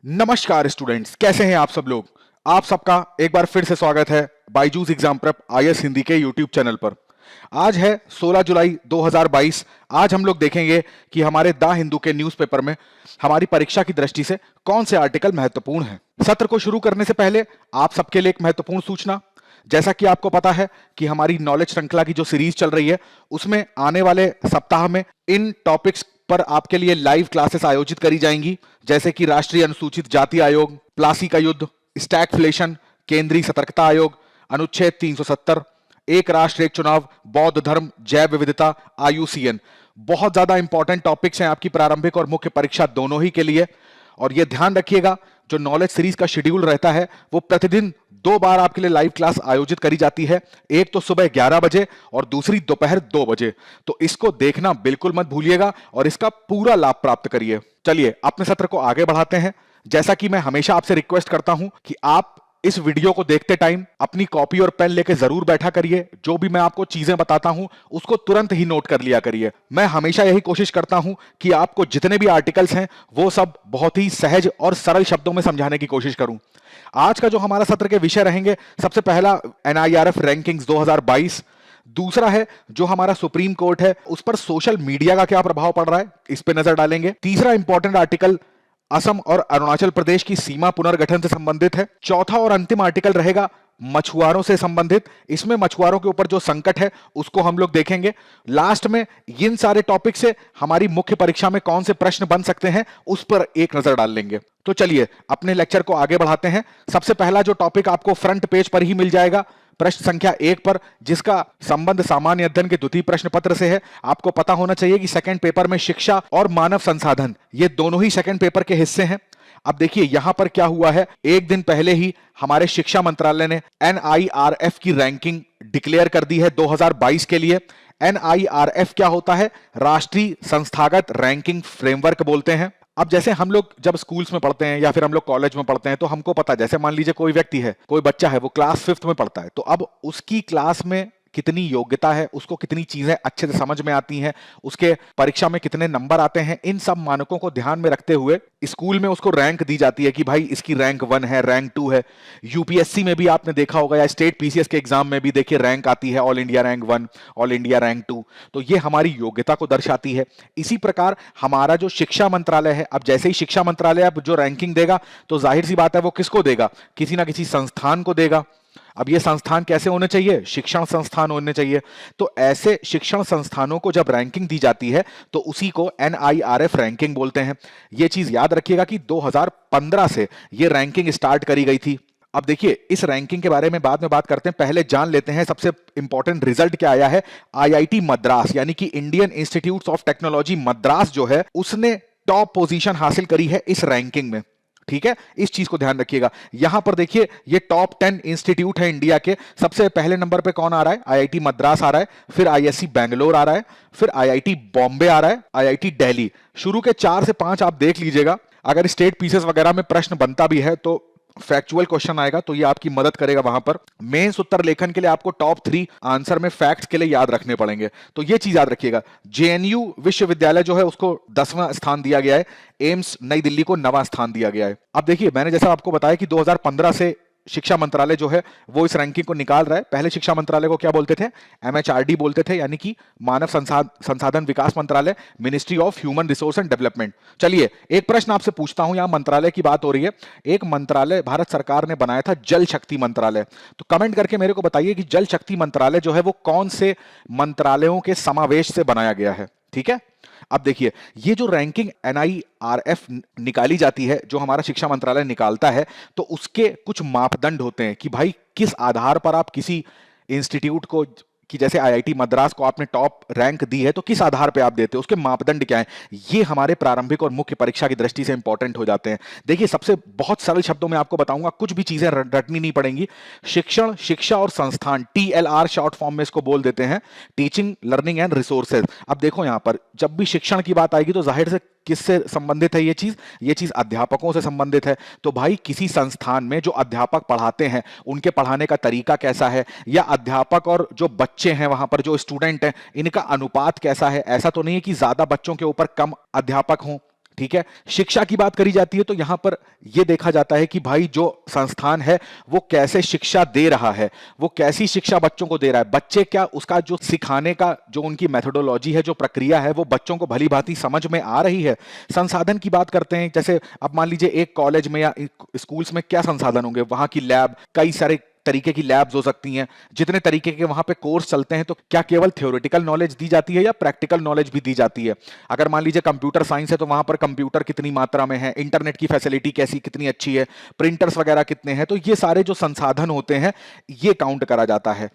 नमस्कार स्टूडेंट्स, कैसे हैं आप सब लोग। आप सबका एक बार फिर से स्वागत है Byju's exam prep IAS Hindi के यूट्यूब चैनल पर। आज है 16 जुलाई 2022। आज हम लोग देखेंगे कि हमारे द हिंदू के न्यूज़पेपर में हमारी परीक्षा की दृष्टि से कौन से आर्टिकल महत्वपूर्ण हैं। सत्र को शुरू करने से पहले आप सबके लिए एक महत्वपूर्ण सूचना। जैसा कि आपको पता है कि हमारी नॉलेज श्रृंखला की जो सीरीज चल रही है उसमें आने वाले सप्ताह में इन टॉपिक्स पर आपके लिए लाइव क्लासेस आयोजित करी जाएंगी, जैसे कि राष्ट्रीय अनुसूचित जाति आयोग, प्लासी का युद्ध, स्टैगफ्लेशन, केंद्रीय सतर्कता आयोग, अनुच्छेद 370, एक राष्ट्र एक चुनाव, बौद्ध धर्म, जैव विविधता, आयुसीएन। बहुत ज्यादा इंपॉर्टेंट टॉपिक्स हैं आपकी प्रारंभिक और मुख्य परीक्षा दोनों ही के लिए। और यह ध्यान रखिएगा, जो नॉलेज सीरीज का शेड्यूल रहता है वो प्रतिदिन 2 बार आपके लिए लाइव क्लास आयोजित करी जाती है, एक तो सुबह 11 बजे और दूसरी दोपहर 2 बजे। तो इसको देखना बिल्कुल मत भूलिएगा और इसका पूरा लाभ प्राप्त करिए। चलिए अपने सत्र को आगे बढ़ाते हैं। जैसा कि मैं हमेशा आपसे रिक्वेस्ट करता हूं कि आप इस वीडियो को देखते टाइम अपनी कॉपी और पेन लेके जरूर बैठा करिए। जो भी मैं आपको चीजें बताता हूं उसको तुरंत ही नोट कर लिया करिए। मैं हमेशा यही कोशिश करता हूं कि आपको जितने भी आर्टिकल्स हैं वो सब बहुत ही सहज और सरल शब्दों में समझाने की कोशिश करूं। आज का जो हमारा सत्र के विषय रहेंगे, सबसे पहला एनआईआरएफ रैंकिंग्स 2022। दूसरा है जो हमारा सुप्रीम कोर्ट है उस पर सोशल मीडिया का क्या प्रभाव पड़ रहा है, इस पे नजर डालेंगे। तीसरा इंपॉर्टेंट आर्टिकल असम और अरुणाचल प्रदेश की सीमा पुनर्गठन से संबंधित है। चौथा और अंतिम आर्टिकल रहेगा मछुआरों से संबंधित। इसमें मछुआरों के ऊपर जो संकट है उसको हम लोग देखेंगे। लास्ट में इन सारे टॉपिक से हमारी मुख्य परीक्षा में कौन से प्रश्न बन सकते हैं उस पर एक नजर डाल लेंगे। तो चलिए अपने लेक्चर को आगे बढ़ाते हैं। सबसे पहला जो टॉपिक आपको फ्रंट पेज पर ही मिल जाएगा, प्रश्न संख्या 1 पर, जिसका संबंध सामान्य अध्ययन के द्वितीय प्रश्न पत्र से है। आपको पता होना चाहिए कि सेकंड पेपर में शिक्षा और मानव संसाधन ये दोनों ही सेकंड पेपर के हिस्से हैं। अब देखिए यहां पर क्या हुआ है, एक दिन पहले ही हमारे शिक्षा मंत्रालय ने एनआईआरएफ की रैंकिंग डिक्लेयर कर दी है 2022 के लिए। एनआईआरएफ क्या होता है? राष्ट्रीय संस्थागत रैंकिंग फ्रेमवर्क बोलते हैं। अब जैसे हम लोग जब स्कूल्स में पढ़ते हैं या फिर हम लोग कॉलेज में पढ़ते हैं तो हमको पता है, जैसे मान लीजिए कोई व्यक्ति है, कोई बच्चा है, वो क्लास 5th में पढ़ता है, तो अब उसकी क्लास में कितनी योग्यता है, उसको कितनी चीजें अच्छे से समझ में आती हैं, उसके परीक्षा में कितने नंबर आते हैं, इन सब मानकों को ध्यान में रखते हुए स्कूल में उसको रैंक दी जाती है कि भाई इसकी रैंक 1 है, रैंक 2 है। यूपीएससी में भी आपने देखा होगा या स्टेट पीसीएस के एग्जाम में भी देखिए रैंक आती है, all India rank 1, all India rank 2। तो ये हमारी योग्यता को दर्शाती है। इसी प्रकार हमारा जो शिक्षा मंत्रालय है, अब जैसे ही शिक्षा मंत्रालय अब जो रैंकिंग देगा तो जाहिर सी बात है वो किसको देगा? किसी ना किसी संस्थान को देगा। अब ये संस्थान कैसे होने चाहिए? शिक्षण संस्थान होने चाहिए। तो ऐसे शिक्षण संस्थानों को जब रैंकिंग दी जाती है तो उसी को एनआईआरएफ रैंकिंग बोलते हैं। ये चीज याद रखिएगा कि 2015 से ये रैंकिंग स्टार्ट करी गई थी। अब देखिए इस रैंकिंग के बारे में बाद में बात करते हैं, पहले जान लेते हैं सबसे इंपॉर्टेंट रिजल्ट क्या आया है। आईआईटी मद्रास यानी कि Indian institute of technology Madras जो है उसने टॉप पोजीशन हासिल करी है इस रैंकिंग में। ठीक है, इस चीज को ध्यान रखिएगा। यहां पर देखिए ये टॉप 10 इंस्टीट्यूट है इंडिया के। सबसे पहले नंबर पे कौन आ रहा है? आईआईटी मद्रास आ रहा है, फिर आईएससी बैंगलोर आ रहा है, फिर आईआईटी बॉम्बे आ रहा है, आईआईटी दिल्ली। शुरू के 4 से 5 आप देख लीजिएगा। अगर स्टेट पीसेस वगैरह में प्रश्न बनता भी है तो फैक्चुअल क्वेश्चन आएगा तो ये आपकी मदद करेगा। वहां पर मेंस उत्तर लेखन के लिए आपको टॉप 3 आंसर में फैक्ट्स के लिए याद रखने पड़ेंगे, तो ये चीज याद रखिएगा। जेएनयू विश्वविद्यालय जो है उसको 10वां स्थान दिया गया है, एम्स नई दिल्ली को 9वां स्थान दिया गया है। अब देखिए मैंने जैसा आपको बताया कि 2015 से शिक्षा मंत्रालय जो है वो इस रैंकिंग को निकाल रहा है। पहले शिक्षा मंत्रालय को क्या बोलते थे? एमएचआरडी बोलते थे, यानी कि मानव संसाधन विकास मंत्रालय, ministry of human resource and development. चलिए एक प्रश्न आपसे पूछता हूं, यहां मंत्रालय की बात हो रही है। एक मंत्रालय भारत सरकार ने बनाया था, जल शक्ति मंत्रालय। तो कमेंट करके मेरे को बताइए कि जल शक्ति मंत्रालय जो है वो कौन से मंत्रालयों के समावेश से बनाया गया है। ठीक है, अब देखिए ये जो रैंकिंग एनआईआरएफ निकाली जाती है, जो हमारा शिक्षा मंत्रालय निकालता है, तो उसके कुछ मापदंड होते हैं कि भाई किस आधार पर आप किसी इंस्टीट्यूट को, कि जैसे आईआईटी मद्रास को आपने टॉप रैंक दी है तो किस आधार पे आप देते हो, उसके मापदंड क्या हैं। ये हमारे प्रारंभिक और मुख्य परीक्षा की दृष्टि से इंपॉर्टेंट हो जाते हैं। देखिए सबसे बहुत सरल शब्दों में आपको बताऊंगा, कुछ भी चीजें रटनी नहीं पड़ेंगी। शिक्षण, शिक्षा और संस्थान, टीएलआर शॉर्ट फॉर्म में इसको बोल देते हैं, टीचिंग लर्निंग एंड रिसोर्सेज। अब देखो यहां पर जब भी शिक्षण की बात आएगी तो जाहिर से किससे संबंधित है ये चीज? ये चीज अध्यापकों से संबंधित है। तो भाई किसी संस्थान में जो अध्यापक पढ़ाते हैं उनके पढ़ाने का तरीका कैसा है, या अध्यापक और जो बच्चे हैं वहां पर जो स्टूडेंट हैं इनका अनुपात कैसा है। ऐसा तो नहीं है कि ज्यादा बच्चों के ऊपर कम अध्यापक हों। ठीक है। शिक्षा की बात करी जाती है तो यहां पर यह देखा जाता है कि भाई जो संस्थान है वो कैसे शिक्षा दे रहा है, वो कैसी शिक्षा बच्चों को दे रहा है, बच्चे क्या उसका जो सिखाने का जो उनकी मेथोडोलॉजी है, जो प्रक्रिया है, वो बच्चों को भली भांति समझ में आ रही है। संसाधन की बात करते हैं, जैसे अब मान लीजिए एक कॉलेज में या स्कूल्स में क्या संसाधन होंगे, वहां की लैब, कई सारे तरीके की लैब्स हो सकती हैं, जितने तरीके के वहां पे कोर्स चलते हैं, तो क्या केवल थ्योरेटिकल नॉलेज दी जाती है या प्रैक्टिकल नॉलेज भी दी जाती है। अगर मान लीजिए कंप्यूटर साइंस है तो वहां पर कंप्यूटर कितनी मात्रा में है, इंटरनेट की फैसिलिटी कैसी कितनी अच्छी है, प्रिंटर्स वगैरह कितने हैं, तो ये सारे जो संसाधन होते हैं ये काउंट करा जाता है।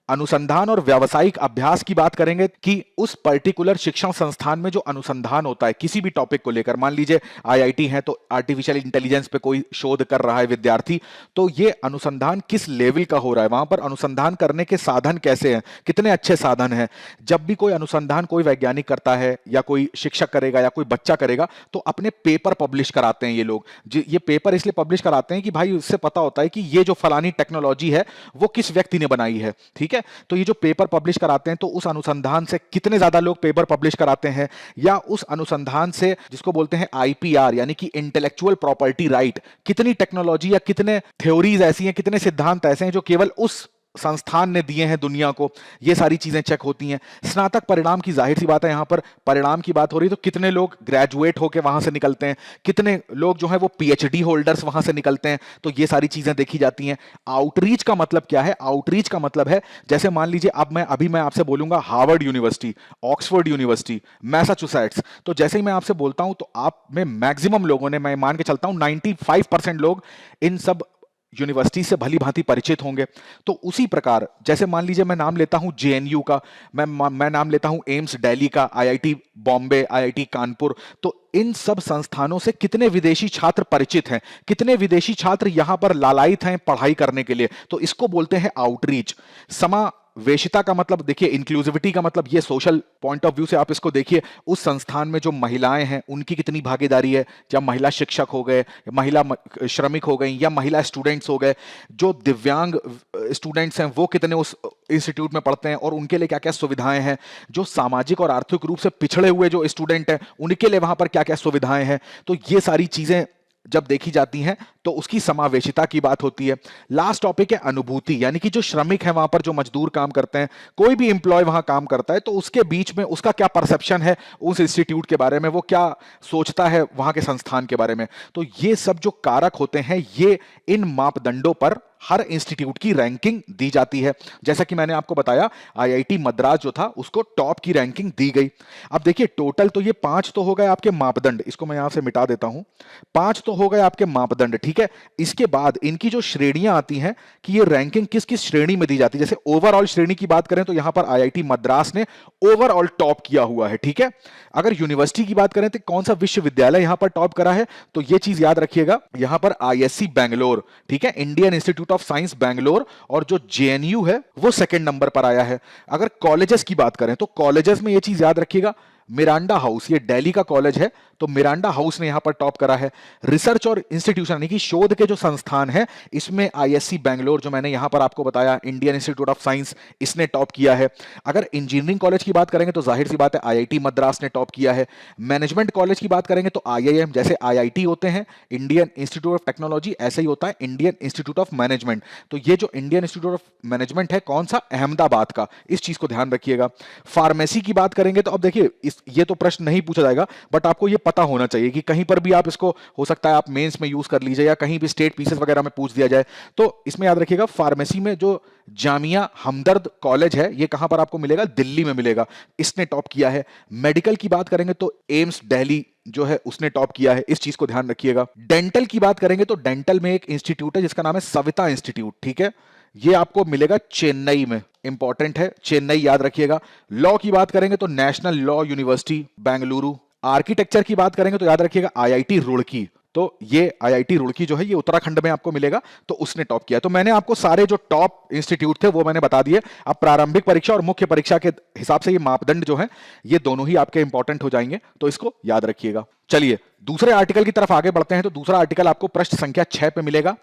अनुसंधान और व्यावसायिक अभ्यास की बात करेंगे कि उस पर्टिकुलर शिक्षण संस्थान में जो अनुसंधान होता है किसी भी टॉपिक को लेकर, मान लीजिए आईआईटी है तो आर्टिफिशियल इंटेलिजेंस पे कोई शोध कर रहा है विद्यार्थी, तो ये अनुसंधान किस लेवल का हो रहा है, वहां पर अनुसंधान करने के साधन कैसे हैं, कितने अच्छे साधन हैं। जब भी कोई अनुसंधान कोई वैज्ञानिक करता है या कोई शिक्षक करेगा या कोई बच्चा करेगा तो अपने पेपर पब्लिश कराते हैं ये लोग। ये पेपर इसलिए पब्लिश कराते हैं कि भाई उससे पता होता है कि ये जो फलानी टेक्नोलॉजी है वो किस व्यक्ति ने बनाई है, ठीक है। तो ये जो पेपर पब्लिश कराते हैं तो उस अनुसंधान से कितने ज्यादा लोग पेपर पब्लिश कराते हैं, या उस अनुसंधान से जिसको बोलते हैं आईपीआर यानी कि इंटेलेक्चुअल प्रॉपर्टी राइट, कितनी टेक्नोलॉजी या कितने थ्योरीज ऐसी हैं, कितने सिद्धांत ऐसे हैं जो केवल उस संस्थान ने दिए हैं दुनिया को, ये सारी चीजें चेक होती हैं। स्नातक परिणाम की जाहिर सी बात है, यहां पर परिणाम की बात हो रही है तो कितने लोग ग्रेजुएट होकर वहां से निकलते हैं, कितने लोग जो है वो पीएचडी होल्डर्स वहां से निकलते हैं, तो ये सारी चीजें देखी जाती हैं। आउटरीच का मतलब क्या है? आउटरीच का मतलब है जैसे मान लीजिए अभी मैं आपसे बोलूंगा Harvard university, Oxford university, Massachusetts, तो जैसे ही मैं आपसे बोलता हूं तो आप में मैक्सिमम लोगों ने, मैं मान के चलता हूं 95% लोग इन सब यूनिवर्सिटी से भली भांति परिचित होंगे। तो उसी प्रकार जैसे मान लीजिए मैं नाम लेता हूं जेएनयू का, मैं नाम लेता हूं एम्स दिल्ली का, आईआईटी बॉम्बे, आईआईटी कानपुर, तो इन सब संस्थानों से कितने विदेशी छात्र परिचित हैं, कितने विदेशी छात्र यहां पर लालायित हैं पढ़ाई करने के लिए, तो इसको बोलते हैं आउटरीच। समावेशिता का मतलब देखिए, इंक्लूसिविटी का मतलब ये सोशल पॉइंट ऑफ व्यू से आप इसको देखिए, उस संस्थान में जो महिलाएं हैं उनकी कितनी भागीदारी है, या महिला शिक्षक हो गए, महिला श्रमिक हो गई, या महिला स्टूडेंट्स हो गए, जो दिव्यांग स्टूडेंट्स हैं वो कितने उस इंस्टीट्यूट में पढ़ते हैं और उनके लिए क्या क्या सुविधाएं हैं, जो सामाजिक और आर्थिक रूप से पिछड़े हुए जो स्टूडेंट हैं उनके लिए वहां पर क्या क्या सुविधाएं हैं। तो ये सारी चीजें जब देखी जाती हैं तो उसकी समावेशिता की बात होती है। लास्ट टॉपिक है अनुभूति, यानी कि जो श्रमिक है वहां पर, जो मजदूर काम करते हैं, कोई भी एम्प्लॉय वहां काम करता है तो उसके बीच में उसका क्या परसेप्शन है उस इंस्टीट्यूट के बारे में, वो क्या सोचता है वहां के संस्थान के बारे में। तो ये सब जो कारक होते हैं, ये इन मापदंडों पर हर इंस्टीट्यूट की रैंकिंग दी जाती है। जैसा कि मैंने आपको बताया, आईआईटी मद्रास जो था उसको टॉप की रैंकिंग दी गई। अब देखिए टोटल तो ये 5 तो हो गए आपके मापदंड, इसको मैं यहां से मिटा देता हूं, 5 तो हो गए आपके मापदंड, ठीक है। इसके बाद इनकी जो श्रेणियां आती हैं कि ये रैंकिंग किस किस श्रेणी में दी जाती है। जैसे ओवरऑल श्रेणी की बात करें तो यहां पर आईआईटी मद्रास ने ओवरऑल टॉप किया हुआ है, ठीक है। अगर यूनिवर्सिटी की बात करें तो कौन सा विश्वविद्यालय यहां पर टॉप करा है, तो ये चीज याद रखिएगा, यहां पर आईएससी बैंगलोर, ठीक है, Indian institute of science Bangalore, और जो जेएनयू है वो सेकंड नंबर पर आया है। अगर कॉलेजेस की बात करें तो कॉलेजेस में ये चीज याद रखिएगा, मिरांडा हाउस, ये दिल्ली का कॉलेज है तो मिरांडा हाउस ने यहां पर टॉप करा है। रिसर्च और इंस्टीट्यूशन यानी कि शोध के जो संस्थान है, इसमें आईएससी बैंगलोर, जो मैंने यहां पर आपको बताया, इंडियन इंस्टीट्यूट ऑफ साइंस, इसने टॉप किया है। अगर इंजीनियरिंग कॉलेज की बात करेंगे तो जाहिर सी बात है आईआईटी मद्रास ने टॉप किया है। मैनेजमेंट कॉलेज की बात करेंगे तो आईआईएम, जैसे आईआईटी होते हैं इंडियन इंस्टीट्यूट ऑफ टेक्नोलॉजी, ऐसे ही होता है इंडियन इंस्टीट्यूट ऑफ मैनेजमेंट। तो ये जो इंडियन इंस्टीट्यूट ऑफ मैनेजमेंट है, कौन सा? अहमदाबाद का, इस चीज को ध्यान रखिएगा। फार्मेसी की बात करेंगे तो अब देखिए ये तो प्रश्न नहीं पूछा जाएगा, बट आपको ये पता होना चाहिए कि कहीं पर भी आप इसको, हो सकता है आप मेंस में यूज कर लीजिए या कहीं भी स्टेट पीसेस वगैरह में पूछ दिया जाए, तो इसमें याद रखिएगा फार्मेसी में जो जामिया हमदर्द कॉलेज है, ये कहां पर आपको मिलेगा? दिल्ली में मिलेगा, इसने टॉप किया है। मेडिकल की बात करेंगे तो एम्स दिल्ली जो है उसने टॉप किया है, इस चीज को ध्यान रखिएगा। डेंटल की बात करेंगे तो डेंटल में एक इंस्टीट्यूट है जिसका नाम है सविता इंस्टीट्यूट, ठीक है, ये आपको मिलेगा चेन्नई में, इंपॉर्टेंट है, चेन्नई याद रखिएगा। लॉ की बात करेंगे तो national law university Bengaluru. Architecture की बात करेंगे तो याद रखिएगा आईआईटी रुड़की, तो ये आईआईटी रुड़की जो है ये उत्तराखंड में आपको मिलेगा, तो उसने टॉप किया। तो मैंने आपको सारे जो टॉप इंस्टीट्यूट थे वो मैंने बता दिए। अब प्रारंभिक परीक्षा और मुख्य परीक्षा के हिसाब से ये मापदंड जो है ये दोनों ही आपके इंपॉर्टेंट हो जाएंगे, तो इसको याद रखिएगा। चलिए दूसरे आर्टिकल की तरफ आगे बढ़ते हैं। तो दूसरा आर्टिकल आपको पृष्ठ संख्या 6 पे मिलेगा।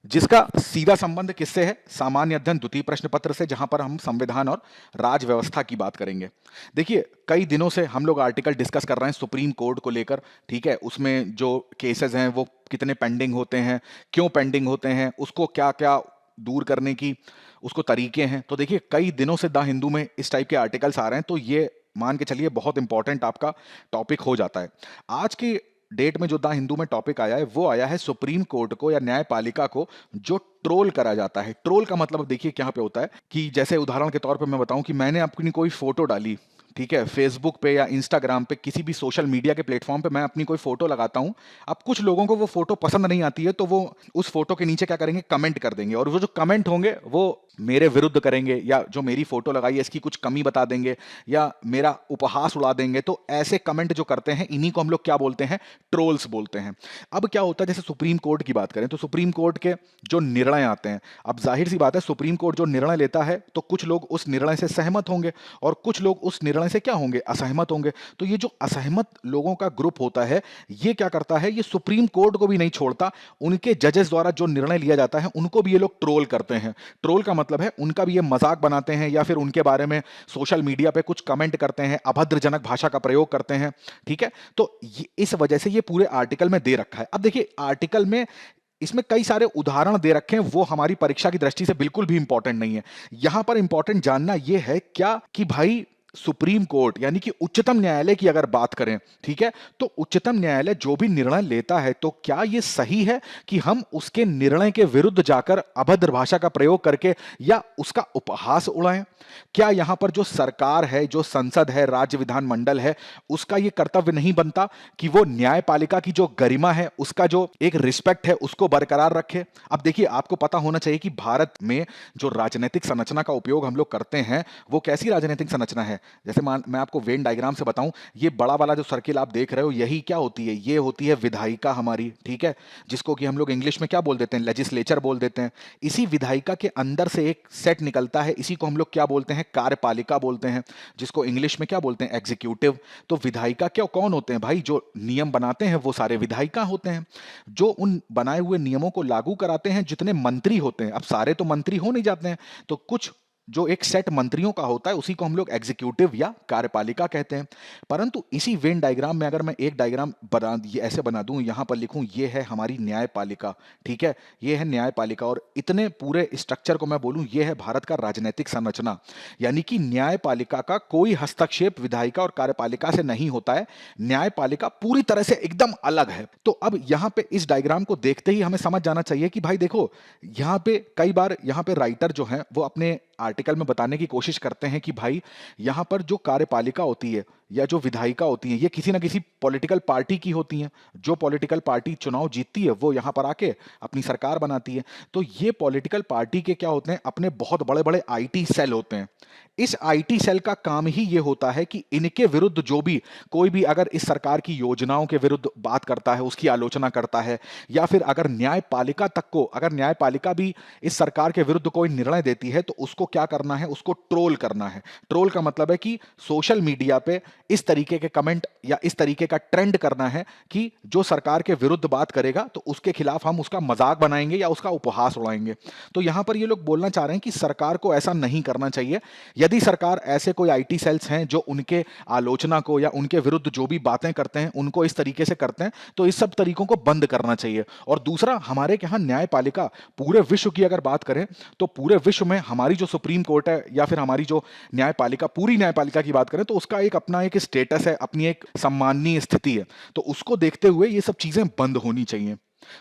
जिसका सीधा संबंध किससे है? सामान्य अध्ययन द्वितीय प्रश्न पत्र से, जहां पर हम संविधान और राज व्यवस्था की बात करेंगे। देखिए, कई दिनों से हम लोग आर्टिकल डिस्कस कर रहे हैं सुप्रीम कोर्ट को लेकर, ठीक है? उसमें जो केसेस हैं वो कितने पेंडिंग होते हैं, क्यों पेंडिंग होते हैं, उसको क्या क्या दूर करने की उसको तरीके हैं। तो देखिए, कई दिनों से द हिंदू में इस टाइप के आर्टिकल्स आ रहे हैं, तो ये मान के चलिए बहुत इंपॉर्टेंट आपका टॉपिक हो जाता है। आज की डेट में जो द हिंदू में टॉपिक आया है वो आया है सुप्रीम कोर्ट को या न्यायपालिका को जो ट्रोल करा जाता है। ट्रोल का मतलब देखिए क्या पे होता है कि जैसे उदाहरण के तौर पे मैं बताऊं कि मैंने अपनी कोई फोटो डाली, ठीक है, फेसबुक पे या इंस्टाग्राम पे, किसी भी सोशल मीडिया के प्लेटफॉर्म पे मैं अपनी कोई फोटो लगाता हूं। अब कुछ लोगों को वो फोटो पसंद नहीं आती है, तो वो उस फोटो के नीचे क्या करेंगे, कमेंट कर देंगे, और वो जो कमेंट होंगे वो मेरे विरुद्ध करेंगे, या जो मेरी फोटो लगाई है इसकी कुछ कमी बता देंगे, या मेरा उपहास उड़ा देंगे। तो ऐसे कमेंट जो करते हैं इन्हीं को हम लोग क्या बोलते हैं, ट्रोल्स बोलते हैं। अब क्या होता है, जैसे सुप्रीम कोर्ट की बात करें तो सुप्रीम कोर्ट के जो निर्णय आते हैं, अब जाहिर सी बात है सुप्रीम कोर्ट जो निर्णय लेता है तो कुछ लोग उस निर्णय से सहमत होंगे और कुछ लोग उस निर्णय से क्या होंगे, असहमत होंगे। तो ये जो असहमत लोगों का ग्रुप होता है, ये क्या करता है, ये सुप्रीम कोर्ट को भी नहीं छोड़ता, उनके जजेस द्वारा जो निर्णय लिया जाता है उनको भी ये लोग ट्रोल करते हैं। ट्रोल का मतलब है उनका भी ये मजाक बनाते हैं या फिर उनके बारे में सोशल मीडिया पे कुछ कमेंट करते हैं, अभद्रजनक भाषा का प्रयोग करते हैं, ठीक है? तो इस वजह से ये पूरे आर्टिकल में दे रखा है। अब देखिए, आर्टिकल में इसमें कई सारे उदाहरण दे रखे हैं, वो हमारी परीक्षा की दृष्टि से बिल्कुल भी इंपॉर्टेंट नहीं है। यहां पर इंपॉर्टेंट जानना यह है क्या कि भाई सुप्रीम कोर्ट यानी कि उच्चतम न्यायालय की अगर बात करें, ठीक है, तो उच्चतम न्यायालय जो भी निर्णय लेता है तो क्या यह सही है कि हम उसके निर्णय के विरुद्ध जाकर अभद्र भाषा का प्रयोग करके या उसका उपहास उड़ाएं? क्या यहां पर जो सरकार है, जो संसद है, राज्य विधानमंडल है, उसका यह कर्तव्य नहीं बनता कि वो न्यायपालिका की जो गरिमा है, उसका जो एक रिस्पेक्ट है, उसको बरकरार रखे? अब देखिए, आपको पता होना चाहिए कि भारत में जो राजनीतिक संरचना का उपयोग हम लोग करते हैं वो कैसी राजनीतिक संरचना है। जैसे मैं आपको वेन डायग्राम से बताऊं, ये बड़ा वाला जो सर्किल आप देख रहे हो, यही क्या होती है, ये होती है विधायिका हमारी, ठीक है, जिसको कि हम लोग इंग्लिश में क्या बोल देते हैं, लेजिस्लेचर बोल देते हैं। इसी विधायिका के अंदर से एक सेट निकलता है, इसी को हम लोग क्या बोलते हैं, कार्यपालिका बोलते हैं, जिसको इंग्लिश में क्या बोलते हैं, एग्जीक्यूटिव। तो विधायिका क्या कौन होते हैं भाई? जो नियम बनाते हैं वो सारे विधायिका होते हैं, जो उन बनाए हुए नियमों को लागू कराते हैं। जितने मंत्री होते हैं, अब सारे तो मंत्री हो नहीं जाते हैं, तो कुछ जो एक सेट मंत्रियों का होता है उसी को हम लोग एग्जीक्यूटिव या कार्यपालिका कहते हैं। परंतु इसी वेन डायग्राम में अगर मैं एक डायग्राम बना ये ऐसे बना दूं, यहां पर लिखूं ये है हमारी न्यायपालिका, ठीक है, ये है न्यायपालिका, और इतने पूरे स्ट्रक्चर को मैं बोलूं ये है भारत का राजनीतिक संरचना, यानी कि न्यायपालिका का कोई हस्तक्षेप विधायिका और कार्यपालिका से नहीं होता है। न्यायपालिका पूरी तरह से एकदम अलग है। तो अब यहां पे इस डायग्राम को देखते ही हमें समझ जाना चाहिए कि भाई देखो, यहां पे कई बार यहां पे राइटर जो है वो अपने आर्टिकल में बताने की कोशिश करते हैं कि भाई यहां पर जो कार्यपालिका होती है या जो विधायिका होती है ये किसी ना किसी पॉलिटिकल पार्टी की होती हैं। जो पॉलिटिकल पार्टी चुनाव जीतती है वो यहां पर आके अपनी सरकार बनाती है। तो ये पॉलिटिकल पार्टी के क्या होते हैं, अपने बहुत बड़े बड़े आईटी सेल होते हैं। इस आईटी सेल का काम ही ये होता है कि इनके विरुद्ध जो भी कोई भी अगर इस सरकार की योजनाओं के विरुद्ध बात करता है, उसकी आलोचना करता है, या फिर अगर न्यायपालिका तक को, अगर न्यायपालिका भी इस सरकार के विरुद्ध कोई निर्णय देती है तो उसको क्या करना है, उसको ट्रोल करना है। ट्रोल का मतलब है कि सोशल मीडिया पे इस तरीके के कमेंट या इस तरीके का ट्रेंड करना है कि जो सरकार के विरुद्ध बात करेगा तो उसके खिलाफ हम उसका मजाक बनाएंगे या उसका उपहास उड़ाएंगे। तो यहां पर ये लोग बोलना चाह रहे हैं कि सरकार को ऐसा नहीं करना चाहिए। यदि सरकार ऐसे कोई आईटी सेल्स हैं जो उनके आलोचना को या उनके विरुद्ध जो भी बातें करते हैं उनको इस तरीके से करते हैं, तो इस सब तरीकों को बंद करना चाहिए। और दूसरा, हमारे यहाँ न्यायपालिका पूरे विश्व की अगर बात करें तो पूरे विश्व में हमारी जो सुप्रीम कोर्ट है या फिर हमारी जो न्यायपालिका, पूरी न्यायपालिका की बात करें तो उसका एक अपना एक स्टेटस है, अपनी एक सम्माननीय स्थिति है। तो उसको देखते हुए ये सब चीजें बंद होनी चाहिए।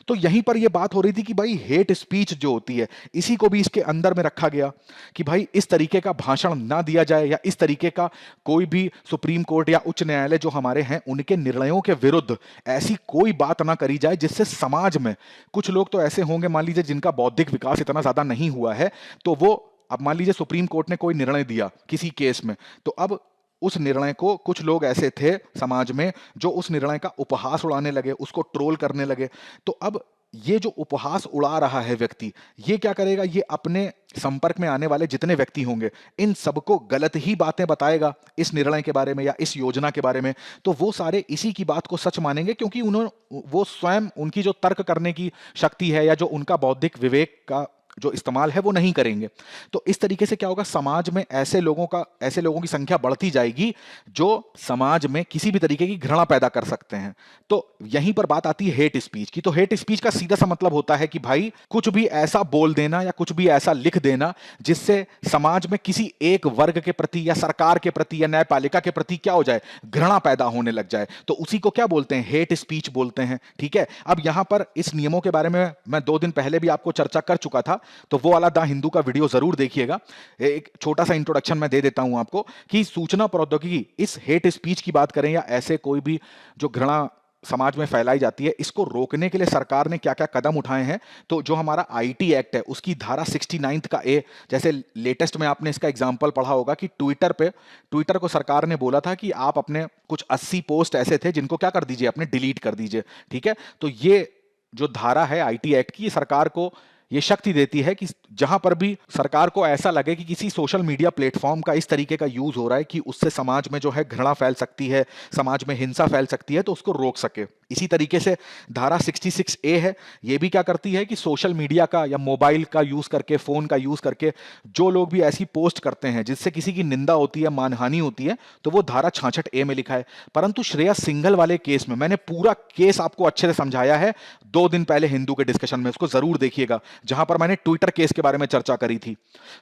तो यहीं पर यह बात हो रही थी कि भाई हेट स्पीच जो होती है इसी को भी इसके अंदर में रखा गया कि भाई इस तरीके का भाषण ना दिया जाए या इस तरीके का कोई भी सुप्रीम कोर्ट या उच्च न्यायालय जो हमारे हैं उनके निर्णयों के विरुद्ध ऐसी कोई बात ना करी जाए जिससे समाज में कुछ लोग तो ऐसे होंगे, मान लीजिए जिनका बौद्धिक विकास इतना ज्यादा नहीं हुआ है, तो वो अब मान लीजिए सुप्रीम कोर्ट ने कोई निर्णय दिया किसी केस में, तो अब उस निर्णय को कुछ लोग ऐसे थे समाज में जो उस निर्णय का उपहास उड़ाने लगे, उसको ट्रोल करने लगे। तो अब ये जो उपहास उड़ा रहा है व्यक्ति, ये क्या करेगा, ये अपने संपर्क में आने वाले जितने व्यक्ति होंगे इन सबको गलत ही बातें बताएगा इस निर्णय के बारे में या इस योजना के बारे में। तो वो सारे इसी की बात को सच मानेंगे, क्योंकि उन्होंने वो स्वयं उनकी जो तर्क करने की शक्ति है या जो उनका बौद्धिक विवेक का जो इस्तेमाल है वो नहीं करेंगे। तो इस तरीके से क्या होगा, समाज में ऐसे लोगों की संख्या बढ़ती जाएगी जो समाज में किसी भी तरीके की घृणा पैदा कर सकते हैं। तो यहीं पर बात आती है हेट स्पीच की। तो हेट स्पीच का सीधा सा मतलब होता है कि भाई कुछ भी ऐसा बोल देना या कुछ भी ऐसा लिख देना जिससे समाज में किसी एक वर्ग के प्रति या सरकार के प्रति या न्यायपालिका के प्रति क्या हो जाए, घृणा पैदा होने लग जाए। तो उसी को क्या बोलते हैं, हेट स्पीच बोलते हैं। ठीक है, अब यहां पर इस नियमों के बारे में मैं 2 दिन पहले भी आपको चर्चा कर चुका था, तो वो वाला द हिंदू का वीडियो जरूर देखिएगा। एक छोटा सा इंट्रोडक्शन मैं दे देता हूं आपको कि सूचना प्रौद्योगिकी इस हेट स्पीच की बात करें या ऐसे कोई भी जो घृणा समाज में फैलाई जाती है, इसको रोकने के लिए सरकार ने क्या क्या कदम उठाए हैं। तो जो हमारा आईटी एक्ट है उसकी धारा 69 का ए, जैसे लेटेस्ट में आपने इसका एग्जांपल पढ़ा होगा कि ट्विटर को सरकार ने बोला था कि आप अपने कुछ 80 पोस्ट ऐसे थे जिनको क्या कर दीजिए, अपने डिलीट कर दीजिए। ठीक है, तो ये जो धारा है आईटी एक्ट की, सरकार को ये शक्ति देती है कि जहां पर भी सरकार को ऐसा लगे कि किसी सोशल मीडिया प्लेटफॉर्म का इस तरीके का यूज हो रहा है कि उससे समाज में जो है घृणा फैल सकती है, समाज में हिंसा फैल सकती है, तो उसको रोक सके। इसी तरीके से धारा 66 ए है, ये भी क्या करती है कि सोशल मीडिया का या मोबाइल का यूज करके, फोन का यूज करके जो लोग भी ऐसी पोस्ट करते हैं जिससे किसी की निंदा होती है, मानहानि होती है, तो वो धारा 66 ए में लिखा है। परंतु श्रेया सिंघल वाले केस में मैंने पूरा केस आपको अच्छे से समझाया है 2 दिन पहले हिंदू के डिस्कशन में, उसको जरूर देखिएगा, जहां पर मैंने ट्विटर केस के बारे में चर्चा करी थी।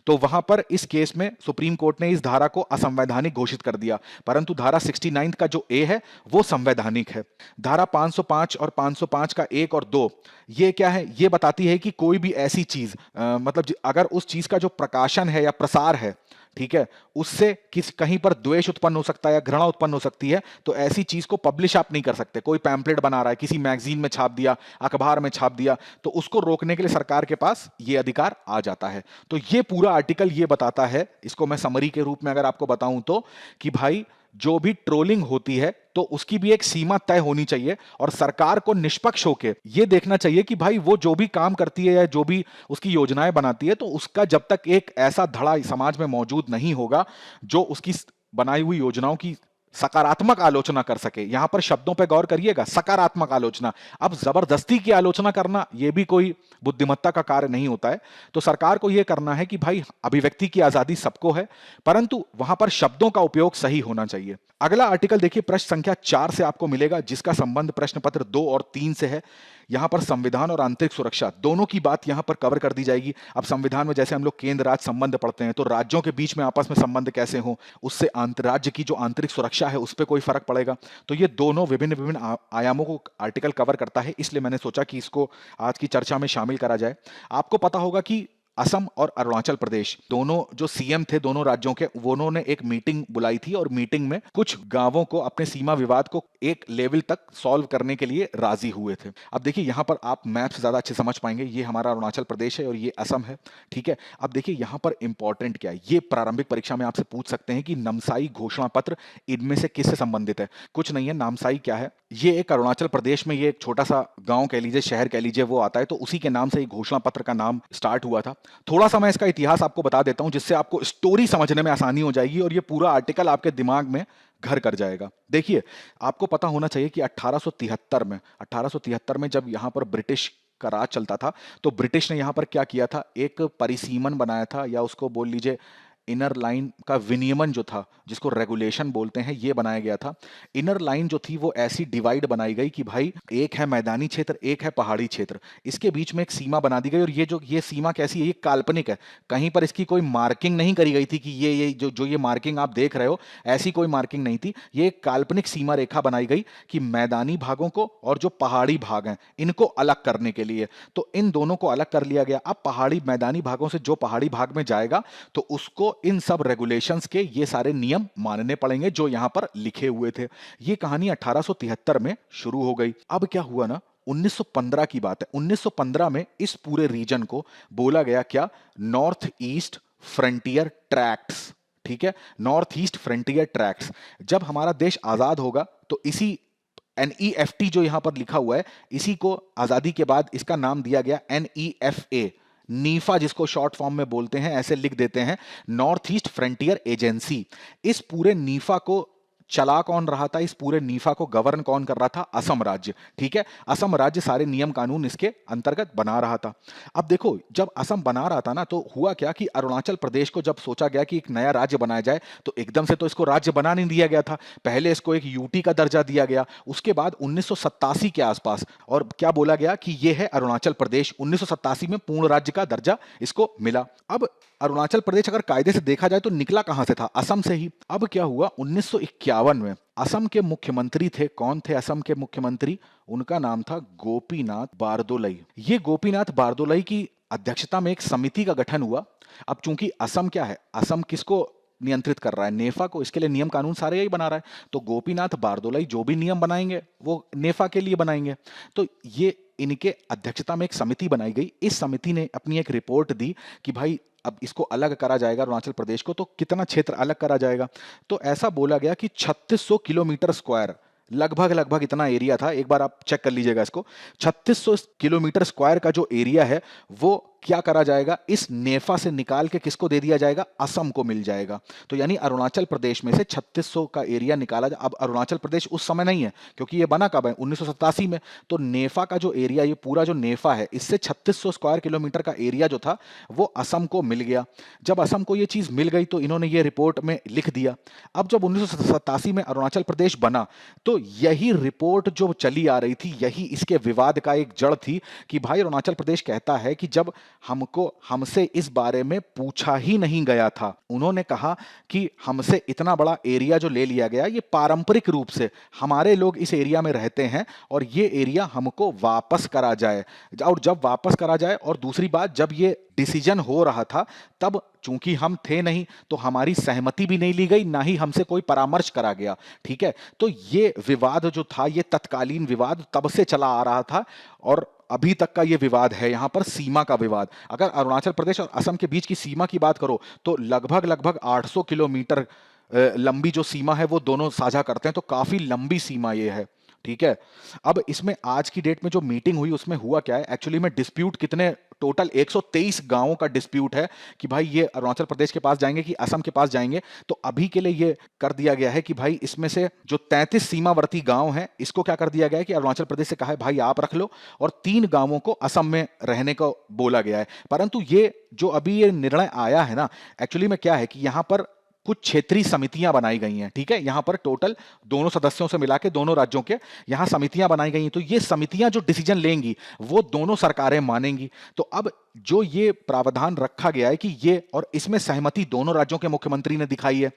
तो वहां पर इस केस में सुप्रीम कोर्ट ने इस धारा को असंवैधानिक घोषित कर दिया, परंतु धारा 69 का जो ए है वो संवैधानिक है। धारा 505 और 505 का 1 और 2 ये क्या है, ये बताती है कि कोई भी ऐसी चीज मतलब अगर उस चीज का जो प्रकाशन है या प्रसार है, ठीक है, उससे कहीं पर द्वेष उत्पन्न हो सकता है या घृणा उत्पन्न हो सकती है, तो ऐसी चीज को पब्लिश आप नहीं कर सकते। कोई पैम्पलेट बना रहा है, किसी मैगजीन में छाप दिया, अखबार में छाप दिया, तो उसको रोकने के लिए सरकार के पास ये अधिकार आ जाता है। तो ये पूरा आर्टिकल ये बताता है, इसको मैं समरी के रूप में अगर आपको बताऊं तो, कि भाई जो भी ट्रोलिंग होती है तो उसकी भी एक सीमा तय होनी चाहिए और सरकार को निष्पक्ष होकर यह देखना चाहिए कि भाई वो जो भी काम करती है या जो भी उसकी योजनाएं बनाती है, तो उसका जब तक एक ऐसा धड़ा समाज में मौजूद नहीं होगा जो उसकी बनाई हुई योजनाओं की सकारात्मक आलोचना कर सके। यहां पर शब्दों पे गौर करिएगा, सकारात्मक आलोचना। अब जबरदस्ती की आलोचना करना यह भी कोई बुद्धिमत्ता का कार्य नहीं होता है। तो सरकार को यह करना है कि भाई अभिव्यक्ति की आजादी सबको है, परंतु वहां पर शब्दों का उपयोग सही होना चाहिए। अगला आर्टिकल देखिए, प्रश्न संख्या 4 से आपको मिलेगा, जिसका संबंध प्रश्न पत्र 2 और 3 से है। यहां पर संविधान और आंतरिक सुरक्षा दोनों की बात यहां पर कवर कर दी जाएगी। अब संविधान में जैसे हम लोग केंद्र राज्य संबंध पढ़ते हैं, तो राज्यों के बीच में आपस में संबंध कैसे हो, उससे राज्य की जो आंतरिक सुरक्षा है उस पर कोई फर्क पड़ेगा। तो ये दोनों विभिन्न विभिन्न आयामों को आर्टिकल कवर करता है, इसलिए मैंने सोचा कि इसको आज की चर्चा में शामिल करा जाए। आपको पता होगा कि असम और अरुणाचल प्रदेश दोनों जो सीएम थे दोनों राज्यों के, उन्होंने एक मीटिंग बुलाई थी और मीटिंग में कुछ गांवों को अपने सीमा विवाद को एक लेवल तक सॉल्व करने के लिए राजी हुए थे। अब देखिए यहां पर आप मैप से ज्यादा अच्छे समझ पाएंगे, ये हमारा अरुणाचल प्रदेश है और ये असम है। ठीक है, अब देखिए यहां पर इंपॉर्टेंट क्या है, ये प्रारंभिक परीक्षा में आपसे पूछ सकते हैं कि नामसाई घोषणा पत्र इनमें से किससे संबंधित है। कुछ नहीं है, नामसाई क्या है, ये एक अरुणाचल प्रदेश में ये एक छोटा सा गांव कह लीजिए, शहर कह लीजिए, वो आता है, तो उसी के नाम से घोषणा पत्र का नाम स्टार्ट हुआ था। थोड़ा सा मैं इसका इतिहास आपको बता देता हूं जिससे आपको स्टोरी समझने में आसानी हो जाएगी और ये पूरा आर्टिकल आपके दिमाग में घर कर जाएगा। देखिए आपको पता होना चाहिए कि 1873 में जब यहां पर ब्रिटिश का राज चलता था, तो ब्रिटिश ने यहां पर क्या किया था, एक परिसीमन बनाया था, या उसको बोल लीजिए इनर लाइन का विनियमन जो था, जिसको रेगुलेशन बोलते हैं, ये बनाया गया था। इनर लाइन जो थी वो ऐसी डिवाइड बनाई गई कि भाई एक है मैदानी क्षेत्र, एक है पहाड़ी क्षेत्र, इसके बीच में एक सीमा बना दी गई। और ये सीमा कैसी है, ये काल्पनिक है, कहीं पर इसकी कोई मार्किंग नहीं करी गई थी कि ये जो ये मार्किंग आप देख रहे हो, ऐसी कोई मार्किंग नहीं थी। ये एक काल्पनिक सीमा रेखा बनाई गई कि मैदानी भागों को और जो पहाड़ी भाग हैं इनको अलग करने के लिए, तो इन दोनों को अलग कर लिया गया। अब पहाड़ी मैदानी भागों से जो पहाड़ी भाग में जाएगा तो उसको इन सब रेगुलेशंस के ये सारे नियम मानने पड़ेंगे जो यहां पर लिखे हुए थे। ये कहानी 1873 में शुरू हो गई। अब क्या हुआ ना, 1915 की बात है। 1915 में इस पूरे रीजन को बोला गया क्या, नॉर्थ ईस्ट फ्रंटियर ट्रैक्ट्स। ठीक है, नॉर्थ ईस्ट फ्रंटियर ट्रैक्ट्स। जब हमारा देश आजाद होगा तो इसी NEFT जो यहां पर लिखा हुआ है, इसी को आजादी के बाद इसका नाम दिया गया NEFA, नीफा जिसको शॉर्ट फॉर्म में बोलते हैं, ऐसे लिख देते हैं, नॉर्थ ईस्ट फ्रंटियर एजेंसी। इस पूरे नीफा को चला कौन रहा था, इस पूरे नीफा को गवर्न कौन कर रहा था? असम राज्य। ठीक है, असम राज्य सारे नियम कानून इसके अंतर्गत बना रहा था। अब देखो, जब असम बना रहा था ना, तो हुआ क्या कि अरुणाचल प्रदेश को जब सोचा गया कि एक नया राज्य बनाया जाए, तो एकदम से तो इसको राज्य बना नहीं दिया गया था। पहले इसको एक यूटी का दर्जा दिया गया, उसके बाद 1987 के आसपास और क्या बोला गया कि यह है अरुणाचल प्रदेश। 1987 में पूर्ण राज्य का दर्जा इसको मिला। अब अरुणाचल प्रदेश अगर कायदे से देखा जाए तो निकला कहां से था? असम से ही। अब क्या हुआ, 1951 में असम के मुख्यमंत्री थे, कौन थे असम के मुख्यमंत्री? उनका नाम था गोपीनाथ बारदोलई। ये गोपीनाथ बारदोलई की अध्यक्षता में एक समिति का गठन हुआ। अब चूंकि असम क्या है, असम किसको नियंत्रित कर रहा है? नेफा को। इसके लिए नियम कानून सारे यही बना रहा है। तो गोपीनाथ बारदोलई जो भी नियम बनाएंगे वो नेफा के लिए बनाएंगे। तो ये इनके अध्यक्षता में एक समिति बनाई गई। इस समिति ने अपनी एक रिपोर्ट दी कि भाई अब इसको अलग करा जाएगा अरुणाचल प्रदेश को, तो कितना क्षेत्र अलग करा जाएगा? तो ऐसा बोला गया कि 3600 किलोमीटर स्क्वायर, लगभग लगभग इतना एरिया था। एक बार आप चेक कर लीजिएगा इसको। 3600 किलोमीटर स्क्वायर का जो एरिया है वो क्या करा जाएगा? इस नेफा से निकाल के किसको दे दिया जाएगा? असम को मिल जाएगा। तो यानी अरुणाचल प्रदेश में से 3600 का एरिया निकाला जाए। अब अरुणाचल प्रदेश उस समय नहीं है, क्योंकि ये बना कब है? 1987 में। तो नेफा का जो एरिया, ये पूरा जो नेफा है, इससे 3600 स्क्वायर किलोमीटर का एरिया जो था वो असम को मिल गया। जब असम को ये चीज मिल गई तो इन्होंने ये रिपोर्ट में लिख दिया। अब जब 1987 में अरुणाचल प्रदेश बना, तो यही रिपोर्ट जो चली आ रही थी, यही इसके विवाद का एक जड़ थी कि भाई अरुणाचल प्रदेश कहता है कि जब हमसे इस बारे में पूछा ही नहीं गया था। उन्होंने कहा कि हमसे इतना बड़ा एरिया जो ले लिया गया, ये पारंपरिक रूप से हमारे लोग इस एरिया में रहते हैं और ये एरिया हमको वापस करा जाए। और जब वापस करा जाए, और दूसरी बात, जब ये डिसीजन हो रहा था तब चूंकि हम थे नहीं तो हमारी सहमति भी नहीं ली गई, ना ही हमसे कोई परामर्श करा गया। ठीक है, तो ये विवाद जो था, ये तत्कालीन विवाद तब से चला आ रहा था और अभी तक का ये विवाद है। यहां पर सीमा का विवाद, अगर अरुणाचल प्रदेश और असम के बीच की सीमा की बात करो तो लगभग लगभग 800 किलोमीटर लंबी जो सीमा है वो दोनों साझा करते हैं। तो काफी लंबी सीमा ये है। ठीक है, अब इसमें आज की डेट में जो मीटिंग हुई उसमें हुआ क्या है? एक्चुअली में डिस्प्यूट कितने, टोटल 123 गांवों का डिस्प्यूट है कि भाई ये अरुणाचल प्रदेश के पास जाएंगे कि असम के पास जाएंगे। तो अभी के लिए ये कर दिया गया है कि भाई इसमें से जो 33 सीमावर्ती गांव हैं, इसको क्या कर दिया गया है कि अरुणाचल प्रदेश से कहा है भाई आप रख लो, और 3 गांवों को असम में रहने को बोला गया है। परंतु ये जो अभी ये निर्णय आया है ना, एक्चुअली में क्या है कि यहां पर कुछ क्षेत्रीय समितियां बनाई गई हैं। ठीक है, यहां पर टोटल दोनों सदस्यों से मिला के दोनों राज्यों के यहां समितियां बनाई गई हैं। तो ये समितियां जो डिसीजन लेंगी वो दोनों सरकारें मानेंगी। तो अब जो ये प्रावधान रखा गया है कि ये, और इसमें सहमति दोनों राज्यों के मुख्यमंत्री ने दिखाई है।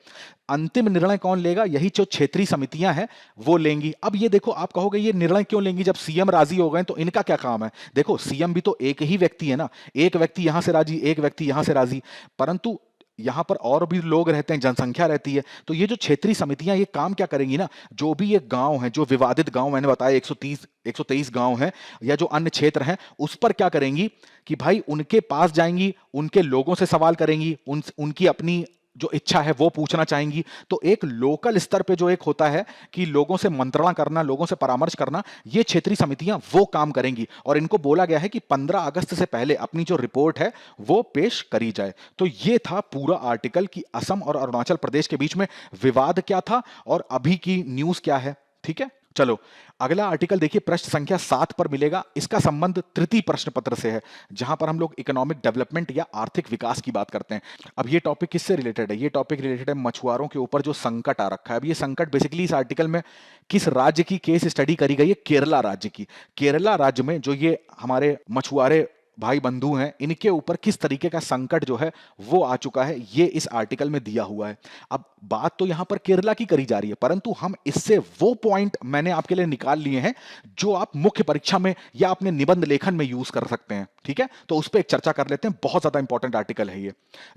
अंतिम निर्णय कौन लेगा? यही जो क्षेत्रीय समितियां हैं वो लेंगी। अब ये देखो, आप कहोगे ये निर्णय क्यों लेंगी जब सीएम राजी हो गए, तो इनका क्या काम है? देखो, सीएम भी तो एक ही व्यक्ति है ना, एक व्यक्ति यहां से राजी, एक व्यक्ति यहां से राजी, परंतु यहां पर और भी लोग रहते हैं, जनसंख्या रहती है। तो ये जो क्षेत्रीय समितियां ये काम क्या करेंगी ना, जो भी ये गांव है, जो विवादित गांव मैंने बताया 123 गांव हैं या जो अन्य क्षेत्र हैं, उस पर क्या करेंगी कि भाई उनके पास जाएंगी, उनके लोगों से सवाल करेंगी, उनकी अपनी जो इच्छा है वो पूछना चाहेंगी। तो एक लोकल स्तर पे जो एक होता है कि लोगों से मंत्रणा करना, लोगों से परामर्श करना, ये क्षेत्रीय समितियां वो काम करेंगी। और इनको बोला गया है कि 15 अगस्त से पहले अपनी जो रिपोर्ट है वो पेश करी जाए। तो ये था पूरा आर्टिकल कि असम और अरुणाचल प्रदेश के बीच में विवाद क्या था और अभी की न्यूज क्या है। ठीक है, चलो अगला आर्टिकल देखिए, प्रश्न संख्या 7 पर मिलेगा। इसका संबंध तृतीय प्रश्न पत्र से है, जहां पर हम लोग इकोनॉमिक डेवलपमेंट या आर्थिक विकास की बात करते हैं। अब ये टॉपिक किससे रिलेटेड है? ये टॉपिक रिलेटेड है मछुआरों के ऊपर जो संकट आ रखा है। अब ये संकट बेसिकली इस आर्टिकल में किस राज्य की केस स्टडी करी गई है? केरला राज्य की। केरला राज्य में जो ये हमारे मछुआरे भाई बंधु हैं, इनके ऊपर किस तरीके का संकट जो है वो आ चुका है, ये इस आर्टिकल में दिया हुआ है। अब बात तो यहां पर केरला की करी जा रही है, परंतु हम इससे वो पॉइंट मैंने आपके लिए निकाल लिए हैं जो आप मुख्य परीक्षा में या अपने निबंध लेखन में यूज कर सकते हैं। ठीक है, तो उस पर एक चर्चा कर लेते हैं, बहुत ज्यादा इंपॉर्टेंट आर्टिकल है ये।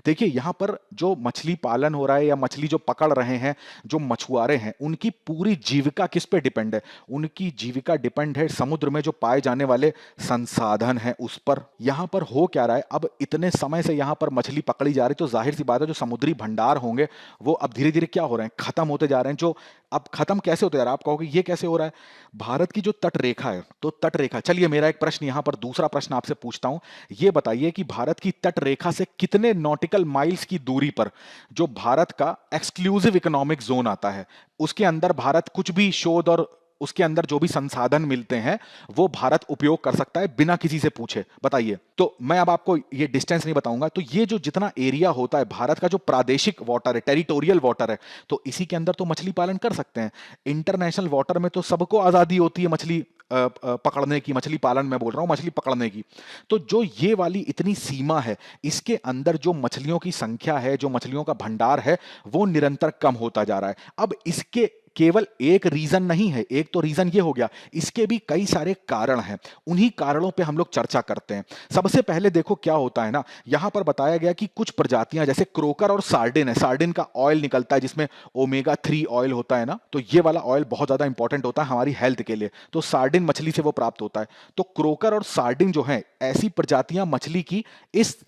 देखिए यहां पर जो मछली पालन हो रहा है या मछली जो पकड़ रहे हैं जो मछुआरे हैं, उनकी पूरी जीविका किस पे डिपेंड है? उनकी जीविका डिपेंड है समुद्र में जो पाए जाने वाले संसाधन हैं उस पर। यहां पर हो क्या रहा है, अब इतने समय से यहां पर मछली पकड़ी जा रही, तो जाहिर सी बात है जो समुद्री भंडार होंगे वो अब धीरे धीरे क्या हो रहे हैं, खत्म होते जा रहे हैं। जो अब खत्म कैसे होते जा रहा है, आप कहोगे ये कैसे हो रहा है? भारत की जो तट रेखा है, तो तट रेखा, चलिए मेरा एक प्रश्न यहां पर, दूसरा प्रश्न आपसे पूछता हूं, ये बताइए कि भारत की तट रेखा से कितने नॉटिकल माइल्स की दूरी पर जो भारत का एक्सक्लूसिव इकोनॉमिक जोन आता है, उसके अंदर भारत कुछ भी शोध और उसके अंदर जो भी संसाधन मिलते हैं वो भारत उपयोग कर सकता है बिना किसी से पूछे? बताइए। तो मैं अब आपको ये डिस्टेंस नहीं बताऊंगा, तो ये जो जितना एरिया होता है भारत का, जो प्रादेशिक वाटर है, टेरिटोरियल वाटर है, तो इसी के अंदर तो मछली पालन कर सकते हैं। इंटरनेशनल वाटर में तो सबको आजादी होती है मछली पकड़ने की, मछली पालन मैं बोल रहा हूं, मछली पकड़ने की। तो जो ये वाली इतनी सीमा है, इसके अंदर जो मछलियों की संख्या है, जो मछलियों का भंडार है, वो निरंतर कम होता जा रहा है। अब इसके केवल एक रीजन नहीं है, एक तो रीजन ये हो गया, इसके भी कई सारे कारण हैं। उन्हीं कारणों पे हम लोग चर्चा करते हैं। सबसे पहले देखो क्या होता है ना, यहां पर बताया गया कि कुछ प्रजातियां जैसे क्रोकर और सार्डिन है, सार्डिन का ऑयल निकलता है जिसमें ओमेगा 3 ऑयल होता है ना, तो ये वाला ऑयल बहुत ज्यादा इंपॉर्टेंट होता है हमारी हेल्थ के लिए, तो सार्डिन मछली से वो प्राप्त होता है। तो क्रोकर और सार्डिन जो है, ऐसी प्रजातियां मछली की इस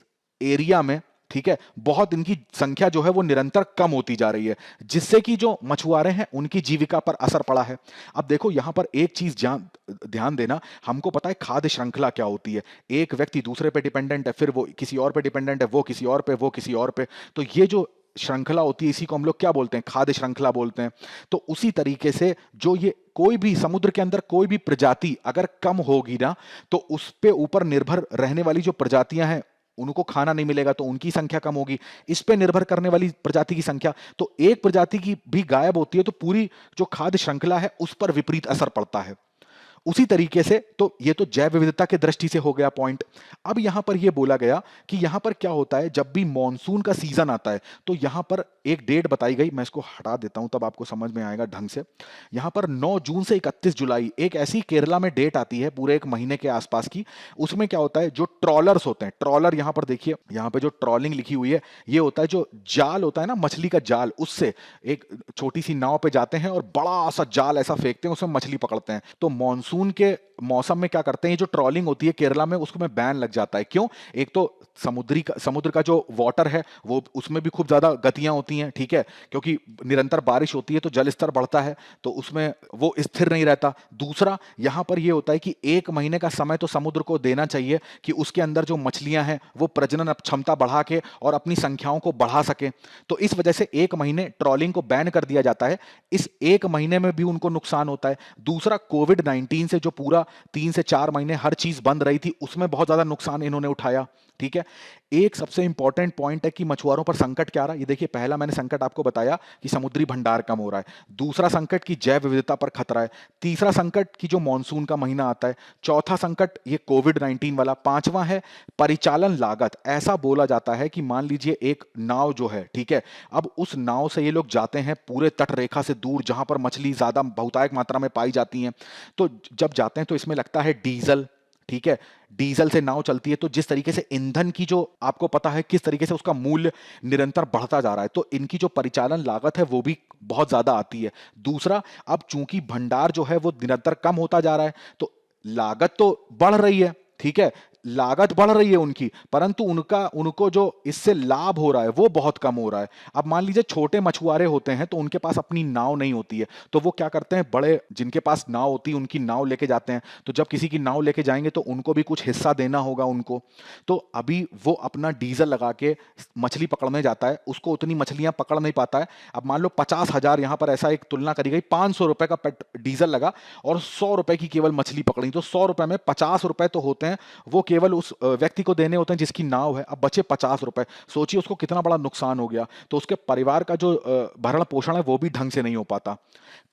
एरिया में, ठीक है, बहुत इनकी संख्या जो है वो निरंतर कम होती जा रही है, जिससे कि जो मछुआरे हैं उनकी जीविका पर असर पड़ा है। अब देखो यहां पर एक चीज ध्यान देना, हमको पता है खाद्य श्रृंखला क्या होती है, एक व्यक्ति दूसरे पे डिपेंडेंट है, फिर वो किसी और पे डिपेंडेंट है, वो किसी और पे, वो किसी और पे, तो ये जो श्रृंखला होती है इसी को हम लोग क्या बोलते हैं, खाद्य श्रृंखला बोलते हैं। तो उसी तरीके से जो ये कोई भी समुद्र के अंदर कोई भी प्रजाति अगर कम होगी ना, तो उस पे ऊपर निर्भर रहने वाली जो प्रजातियां हैं उनको खाना नहीं मिलेगा तो उनकी संख्या कम होगी, इस पे निर्भर करने वाली प्रजाति की संख्या, तो एक प्रजाति की भी गायब होती है तो पूरी जो खाद्य श्रृंखला है उस पर विपरीत असर पड़ता है। उसी तरीके से तो ये तो जैव विविधता के दृष्टि से हो गया पॉइंट। अब यहां पर यह बोला गया कि यहां पर क्या होता है, जब भी मॉनसून का सीजन आता है तो यहां पर एक डेट बताई गई, मैं इसको हटा देता हूं तब आपको समझ में आएगा ढंग से। यहां पर 9 जून से 31 जुलाई एक ऐसी केरला में डेट आती है पूरे एक महीने के आसपास की। उसमें क्या होता है, जो ट्रॉलर्स होते हैं, ट्रॉलर यहां पर देखिए, यहां पे जो ट्रॉलिंग लिखी हुई है, ये होता है जो जाल होता है ना, मछली का जाल, उससे एक छोटी सी नाव पे जाते हैं और बड़ा सा जाल ऐसा फेंकते हैं, उसमें मछली पकड़ते हैं। तो मॉनसून के मौसम में क्या करते हैं, ये जो ट्रॉलिंग होती है केरला में, उसको में बैन लग जाता है। क्यों? एक तो समुद्र का जो वाटर है वो, उसमें भी खूब ज्यादा गतियां होती हैं, ठीक है, क्योंकि निरंतर बारिश होती है तो जल स्तर बढ़ता है, तो उसमें वो स्थिर नहीं रहता। दूसरा यहां पर ये होता है कि एक महीने का समय तो समुद्र को देना चाहिए कि उसके अंदर जो मछलियां हैं वो प्रजनन क्षमता बढ़ा के और अपनी संख्याओं को बढ़ा सके। तो इस वजह से एक महीने ट्रॉलिंग को बैन कर दिया जाता है। इस एक महीने में भी उनको नुकसान होता है। दूसरा, कोविड-19 से जो पूरा 3 से 4 महीने हर चीज बंद रही थी, उसमें बहुत ज्यादा नुकसान इन्होंने उठाया, ठीक है। एक सबसे इंपॉर्टेंट पॉइंट है कि मछुआरों पर संकट क्या रहा, ये देखिए, पहला मैंने संकट आपको बताया कि समुद्री भंडार कम हो रहा है, दूसरा संकट की जैव विविधता पर खतरा है, तीसरा संकट की जो मॉनसून का महीना आता है, चौथा संकट ये कोविड-19 वाला, पांचवा है परिचालन लागत। ऐसा बोला जाता है कि मान लीजिए एक नाव जो है, ठीक है, अब उस नाव से ये लोग जाते हैं पूरे तट रेखा से दूर जहां पर मछली ज्यादा बहुतायत मात्रा में पाई जाती हैं, तो जब जाते हैं तो इसमें लगता है डीजल, ठीक है, डीजल से नाव चलती है, तो जिस तरीके से ईंधन की जो आपको पता है किस तरीके से उसका मूल्य निरंतर बढ़ता जा रहा है, तो इनकी जो परिचालन लागत है वो भी बहुत ज्यादा आती है। दूसरा, अब चूंकि भंडार जो है वो निरंतर कम होता जा रहा है, तो लागत तो बढ़ रही है, ठीक है, लागत बढ़ रही है उनकी, परंतु उनको जो इससे लाभ हो रहा है वो बहुत कम हो रहा है। अब मान लीजिए छोटे मछुआरे होते हैं तो उनके पास अपनी नाव नहीं होती है, तो वो क्या करते हैं, बड़े जिनके पास नाव होती है उनकी नाव लेके जाते हैं। तो जब किसी की नाव लेके जाएंगे तो उनको भी कुछ हिस्सा देना होगा उनको, तो अभी वो अपना डीजल लगा के मछली पकड़ने जाता है, उसको उतनी मछलियां पकड़ नहीं पाता है। अब मान लो 50,000, यहां पर ऐसा एक तुलना करी गई, 500 रुपए का डीजल लगा और 100 रुपए की केवल मछली पकड़ी, तो 100 रुपए में 50 रुपए तो होते हैं वो केवल उस व्यक्ति को देने होते हैं जिसकी नाव है। अब बचे 50 रुपए, सोचिए उसको कितना बड़ा नुकसान हो गया। तो उसके परिवार का जो भरण पोषण है वो भी ढंग से नहीं हो पाता।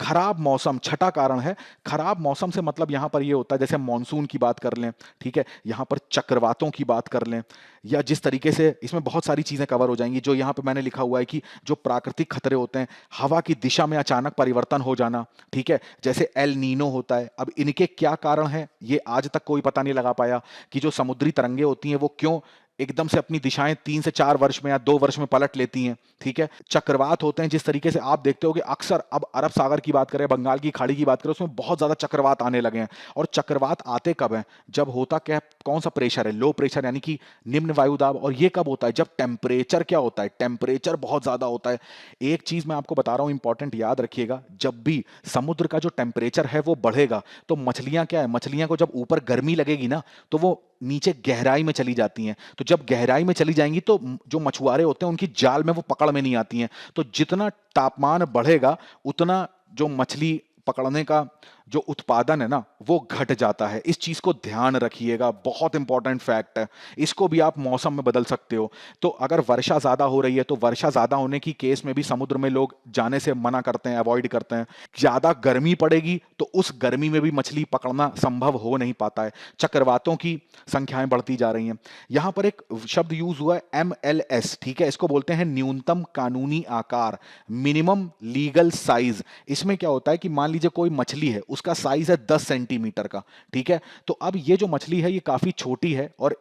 खराब मौसम छठा कारण है। खराब मौसम से मतलब यहां पर ये होता है, जैसे मानसून की बात कर लें, ठीक है, यहां पर चक्रवातों की बात कर लें, या जिस तरीके से इसमें बहुत सारी चीजें कवर हो जाएंगी। जो यहां पे मैंने लिखा हुआ है कि जो प्राकृतिक खतरे होते हैं, हवा की दिशा में अचानक परिवर्तन हो जाना, ठीक है, जैसे एल नीनो होता है। अब इनके क्या कारण है ये आज तक कोई पता नहीं लगा पाया, कि जो जो समुद्री तरंगे होती हैं वो क्यों एकदम से अपनी दिशाएं 3 से 4 वर्ष में या 2 वर्ष में पलट लेती हैं, ठीक है? चक्रवात होते हैं जिस तरीके से आप देखते हो कि अक्सर अब अरब सागर की बात करें, बंगाल की खाड़ी की बात करें, उसमें बहुत ज़्यादा चक्रवात आने लगे हैं। और चक्रवात आते कब हैं? जब होता क्या है, कौन-सा प्रेशर है? लो प्रेशर यानी कि निम्न वायु दाब। और ये कब होता है? जब टेम्परेचर क्या होता है? टेम्परेचर बहुत ज़्यादा होता है। एक चीज़ मैं आपको बता रहा हूँ इंपॉर्टेंट, याद रखिएगा, जब भी समुद्र का जो टेम्परेचर है वो बढ़ेगा, तो मछलियाँ क्या है? मछलियाँ को जब ऊपर गर्मी लगेगी ना, तो वो नीचे गहराई में चली जाती हैं। तो जब गहराई में चली जाएँगी तो जो मछुआरे होते हैं उनकी जाल में वो पकड़ में नहीं आती हैं। तो जितना तापमान बढ़ेगा उतना जो मछली पकड़ने का जो उत्पादन है ना वो घट जाता है। इस चीज़ को ध्यान रखिएगा, बहुत इंपॉर्टेंट फैक्ट है। इसको भी आप मौसम में बदल सकते हो। तो अगर वर्षा ज़्यादा हो रही है तो वर्षा ज़्यादा होने की केस में भी समुद्र में लोग जाने से मना करते हैं, अवॉइड करते हैं। ज़्यादा गर्मी पड़ेगी तो उस गर्मी में भी मछली पकड़ना संभव हो नहीं पाता है। चक्रवातों की संख्याएं बढ़ती जा रही हैं। यहाँ पर एक शब्द यूज हुआ है MLS, ठीक है? इसको बोलते हैं न्यूनतम कानूनी आकार, मिनिमम लीगल साइज। इसमें क्या होता है कि मान लीजिए कोई मछली है, उसका साइज है 10 सेंटीमीटर का, ठीक है? तो अब ये जो मछली है ये काफी छोटी है और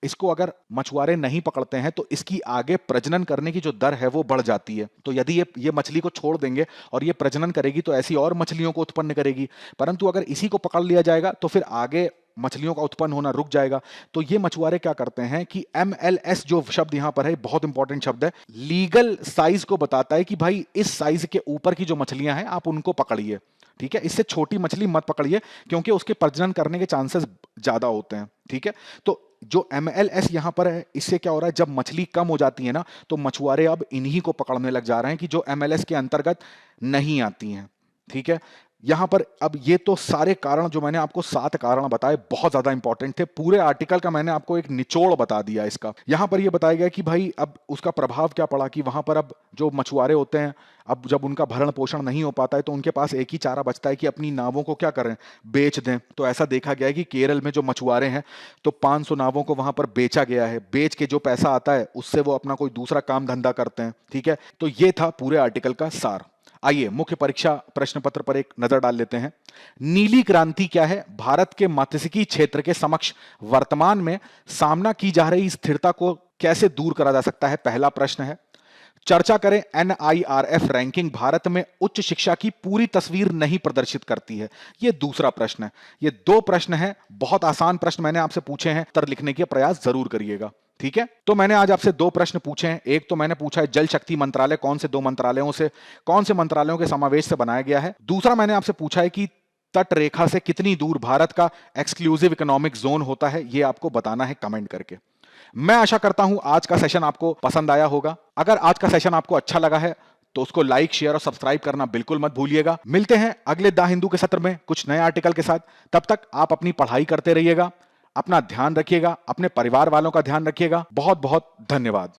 इसको अगर मछुआरे नहीं पकड़ते हैं तो इसकी आगे प्रजनन करने की जो दर है वो बढ़ जाती है। तो यदि ये मछली को छोड़ देंगे और ये प्रजनन करेगी तो ऐसी और मछलियों को उत्पन्न करेगी। परंतु अगर इसी को पकड़ लिया जाएगा तो फिर आगे मछलियों का उत्पन्न होना रुक जाएगा। तो ये मछुआरे क्या करते हैं कि MLS जो शब्द यहां पर है, बहुत इंपॉर्टेंट शब्द है, लीगल साइज को बताता है कि भाई इस साइज के ऊपर की जो मछलियां हैं आप उनको पकड़िए, ठीक है? इससे छोटी मछली मत पकड़िए क्योंकि उसके प्रजनन करने के चांसेस ज्यादा होते हैं, ठीक है? तो जो MLS यहां पर है, इससे क्या हो रहा है, जब मछली कम हो जाती है ना तो मछुआरे अब इन्हीं को पकड़ने लग जा रहे हैं कि जो MLS के अंतर्गत नहीं आती हैं, ठीक है? यहां पर अब ये तो सारे कारण जो मैंने आपको 7 कारण बताए बहुत ज्यादा इंपॉर्टेंट थे। पूरे आर्टिकल का मैंने आपको एक निचोड़ बता दिया इसका। यहां पर ये बताया गया कि भाई अब उसका प्रभाव क्या पड़ा कि वहां पर अब जो मछुआरे होते हैं, अब जब उनका भरण पोषण नहीं हो पाता है तो उनके पास एक ही चारा बचता है कि अपनी नावों को क्या करें, बेच दें। तो ऐसा देखा गया है कि केरल में जो मछुआरे हैं तो 500 नावों को वहां पर बेचा गया है। बेच के जो पैसा आता है उससे वो अपना कोई दूसरा काम धंधा करते हैं, ठीक है? तो ये था पूरे आर्टिकल का सार। आइए मुख्य परीक्षा प्रश्न पत्र पर एक नजर डाल लेते हैं। नीली क्रांति क्या है? भारत के मात्स्यिकी क्षेत्र के समक्ष वर्तमान में सामना की जा रही स्थिरता को कैसे दूर करा जा सकता है, पहला प्रश्न है। चर्चा करें, NIRF रैंकिंग भारत में उच्च शिक्षा की पूरी तस्वीर नहीं प्रदर्शित करती है, यह दूसरा प्रश्न है। ये 2 प्रश्न हैं, बहुत आसान प्रश्न मैंने आपसे पूछे हैं, उत्तर लिखने के प्रयास जरूर करिएगा, ठीक है? तो मैंने आज आपसे 2 प्रश्न पूछे हैं। एक तो मैंने पूछा है जल शक्ति मंत्रालय कौन से 2 मंत्रालयों से, कौन से मंत्रालयों के समावेश से बनाया गया है। दूसरा मैंने आपसे पूछा है कि तट रेखा से कितनी दूर भारत का एक्सक्लूसिव इकोनॉमिक जोन होता है, यह आपको बताना है कमेंट करके। मैं आशा करता हूं आज का सेशन आपको पसंद आया होगा। अगर आज का सेशन आपको अच्छा लगा है तो उसको लाइक, शेयर और सब्सक्राइब करना बिल्कुल मत भूलिएगा। मिलते हैं अगले द हिंदू के सत्र में कुछ नए आर्टिकल के साथ। तब तक आप अपनी पढ़ाई करते रहिएगा, अपना ध्यान रखिएगा, अपने परिवार वालों का ध्यान रखिएगा। बहुत बहुत धन्यवाद।